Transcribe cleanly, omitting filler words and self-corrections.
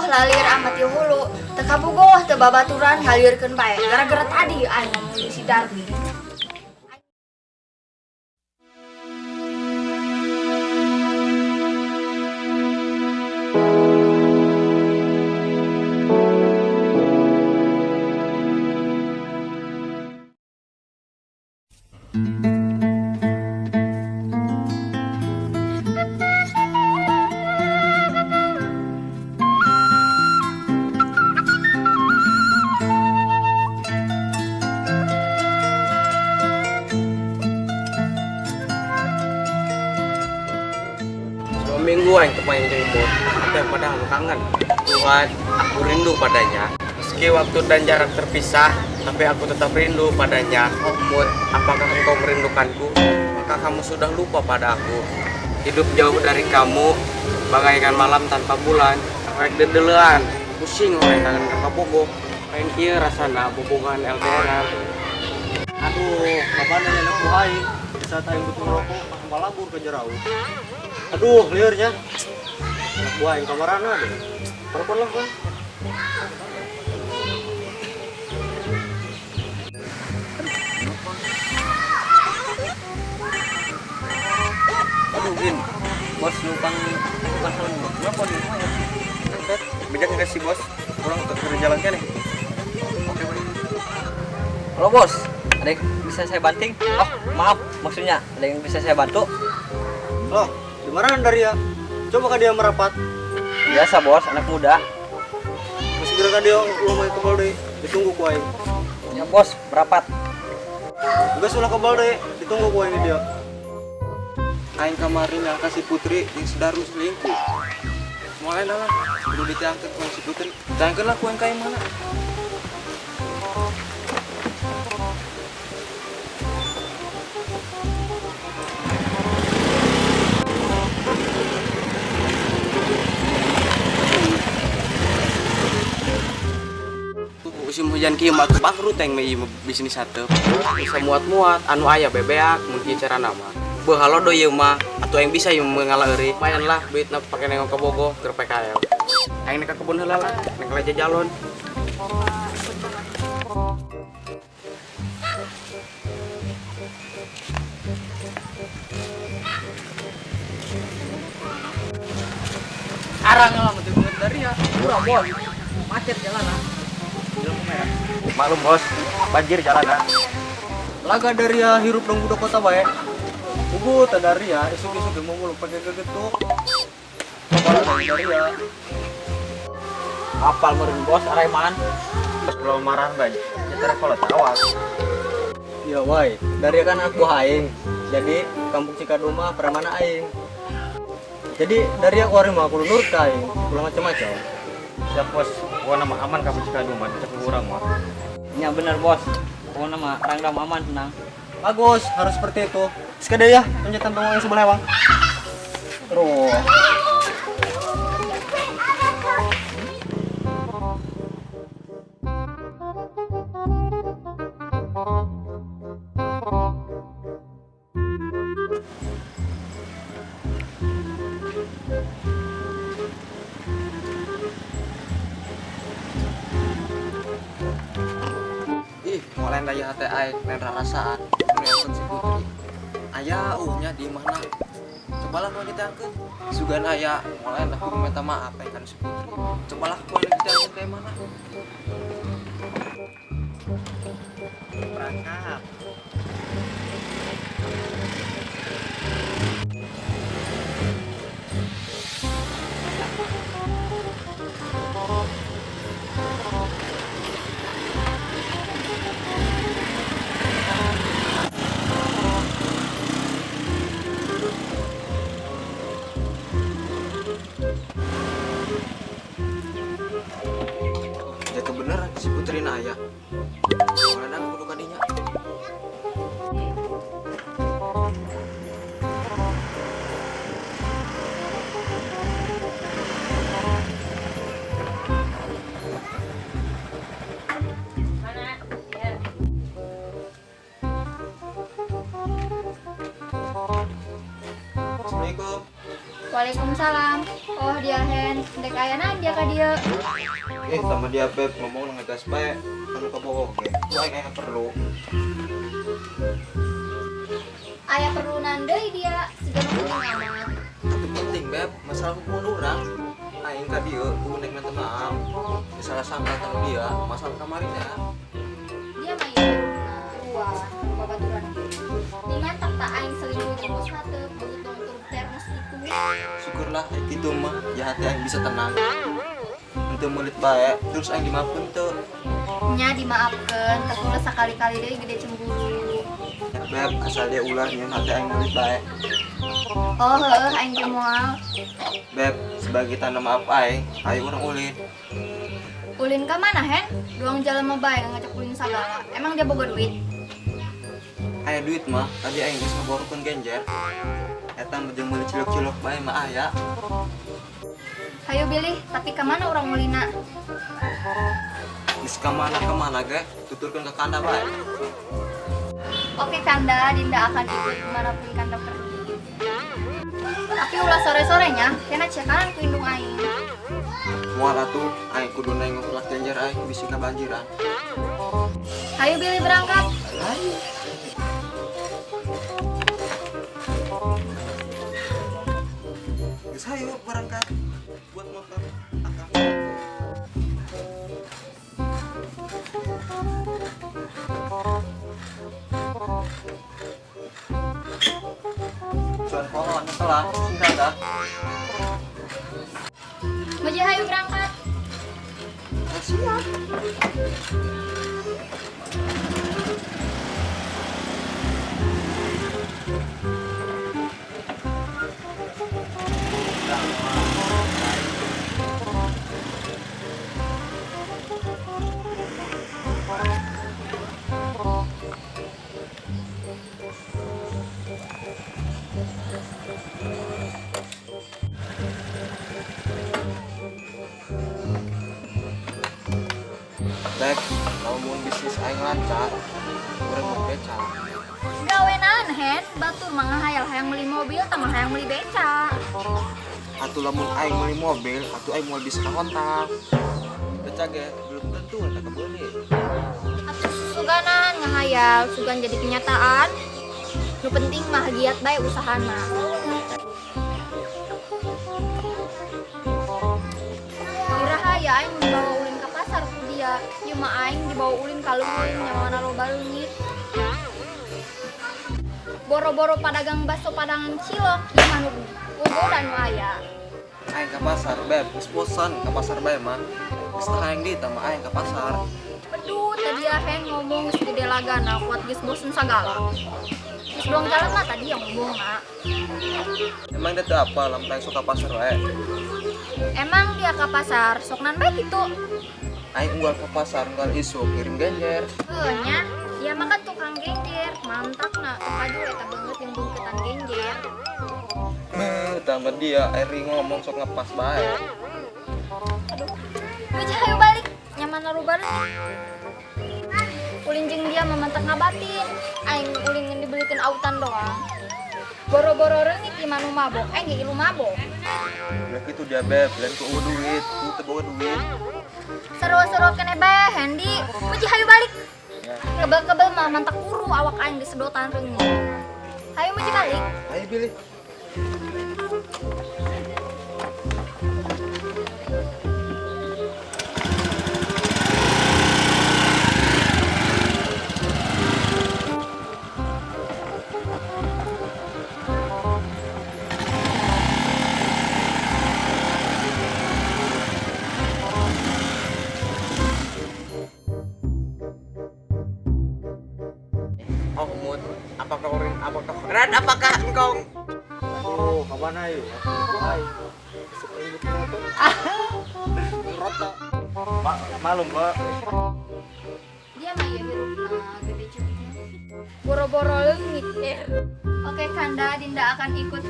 lalir amat ya hulu. Teka bogoh teu babaturan halirkeun bae. Gara-gara tadi aing ngomongin si Darmi. Minggu yang main jemput, tapi padahal kangen. Tuhan, aku rindu padanya. Meski waktu dan jarak terpisah, tapi aku tetap rindu padanya. Oh Mut, apakah engkau merindukanku? Maka kamu sudah lupa pada aku. Hidup jauh dari kamu, bagaikan malam tanpa bulan. Rek dedelean, pusing oleh kangen kakak bobo. Pengen kia rasana hubungan LDR. Aduh, kapan anak buhay? Saat aing butuh ngerokok, malabur ke jerau. Aduh, liarnya. Anak buah yang kamarana deh. Telepon lah, Bang. Aduh, Gin. Bos numpang pasaran bos. Kenapa nih? Angkat. Bijak nggak sih, Bos? Kurang kerja jalan kan nih. Oke, Bos. Halo bos, ada yang bisa saya banting? Oh maaf, maksudnya ada yang bisa saya bantu? Loh, di mana dari ya? Coba kan dia merapat. Biasa bos, anak muda. Masih kira kan dia lumayan kebal deh. Ditunggu ku aing. Ya bos, merapat. Enggak sulah kebal deh. Ditunggu ku aing dia. Aing kemarin yang kasih Putri yang sedaru selingkuh. Mulai lah, perlu diangkat ku si Putri. Diangkat lah ku yang kayak mana? Musim hujan kieu mah bangkrut teng mah ieu bisnis sateup. Bisa muat-muat anu aya bebeak mun kieu cara nama. Beuh halo do ieu mah atuh yang bisa ieu mengalari. Lumayan lah duitna pake nengok ke Bogo keur PKL. Aing ka kebun heula lah, neng leja jalon. Arang lah, mesti banget dari ya. Murah bos, macet jalanan. Maklum bos, banjir jalanan. Laga dari ya hirup dong budak kota bae. Ubu tadari ya, isuk-isuk mau mulu pakai gegetuk. Kepala dari ya. Apal meureun bos, Araiman. Pas kalau marah bae. Nyetir kalau tawas. Iya wai, dari kan aku aing. Jadi kampung Cikaduma Pramana aing. Jadi dari aku orang mah kudu nurut ka aing, kudu macam-macam. Siap bos, gua nama aman kamu Cikaduma, cek urang mah. Ya bener bos, pokoknya mah rangdam aman tenang. Bagus, harus seperti itu. Sekadar ya, tunjukkan tongong yang sebelah bang. Aduh. Ih, mulai daya hati aing nen rasaan. Nelson si Putri. Aya uhnya di mana? Cobalah mau ditangkeun. Sugan aya, mulai dah aku minta maaf kan si Putri. Cobalah mau ditangkeun kayak mana? Berangkat. Ya kebenaran si Putri na aya. Mulai dah kudu kadinya. Assalamualaikum. Waalaikumsalam. Oh dia hen, dek ayana dia ka dia. Sama dia beb ngomong ngegas bae. Kalau kebohong ya. Gua yang perlu. Ayah perlu nandai dia, sejarah penting amat. Itu penting beb, masalah hubungan orang. Aing ka dia, gua nek minta maaf. Misalnya sangka sama dia, masalah kemarinnya. Dia mah ya dua babaturan. Dengan tak aing selingkuh di bos hate, begitu untuk termos itu. Syukurlah gitu mah, ya hati aing bisa tenang. Untuk mulut baik, terus aing dimaafkan tuh. Nya dimaafkan, tapi ulah sekali-kali deh gede cemburu. Ya beb, asal dia ulah nyeun hati aing mulut baik. Oh heuh, aing teh moal. Beb, sebagai tanda maaf aing, ayo urang ulin. Ulin ka mana hen? Doang jalan mah bae ngajak ulin sagala. Emang dia boga duit? Aya duit mah, tadi aing geus ngaborkeun genjer. Eta mah jeung meuli cilok-cilok bae mah aya. Hayo pilih, tapi ke mana orang ulina? Geus ka mana ge, tuturkeun ka kanda bae. Oke Kanda, Dinda akan ikut dimanapun Kanda pergi. Tapi ulah sore-sorenya, kena cekaran ku indung aing. Moal atuh, aing kudu nengok ulah genjer aing bisi kabanjiran. Hayo pilih berangkat. Ayo. Geus hayu berangkat buat motor akang. Cuan pohon setelah sudah dah. Muji hayu berangkat. Siap. Bek, lamun bisnis aing lancar, urang mau beca. Gawenan hen, batur mah ngahayal hayang beli mobil, tambah hayang beli beca. Atuh lamun aing meuli mobil, atuh aing moal bisa kontak. Beca ge belum tentu eta kebeuli. Atuh suganan ngahayal, sugan jadi kenyataan. Nu penting mah giat bae usahana. Irahaya aing dibawa ulin ke pasar ku dia, ieu mah aing dibawa ulin ka leungit nya mana loba leungit. Boro-boro padagang bakso padangan cilok, ieu mah nu gogodan nu aya. Aing ka pasar, beb, geus bosan ka pasar bae mah. Geus tah aing di tah mah aing ka pasar. Aduh, tadi hen ngomong segede lagana kuat geus bosen sagala. Geus doang jalan mah tadi yang ngomongna. Emang dia teu apa lamun aing sok ka pasar wae. Emang dia ke pasar, sok nan bae kitu. Aing unggal ka pasar, unggal isu kirim genjer. Nya, dia mah kan tukang genjer, mantakna. Aduh, eta banget yang bungketan genjer. Tambah dia Eri ngomong sok ngepas bae. Aduh, Muji hayu balik, nyaman naruh balik. Ulin jeung dia memantak ngabatin, aing ulin ngan dibelikeun autan doang. Boro-boro reungit ieu mah nu mabok, ge ilu mabok. Ya kitu dia beb, lain ku duit, ku teu boga duit. Seru-seru kene bae, Hendi. Muji hayu balik. Ya. Kebel-kebel mah mantak uru awak aing disedotan reungit. Hayu Muji balik. Ayo pilih. Oh Mut, apakah engkau Oh, kapan ayo? Hai. Sepengit motor. Rota. Malum, Mbak. Dia mah ya hirupna gede cubitnya. Boro-boro leungit. Oke Kanda, Dinda akan ikut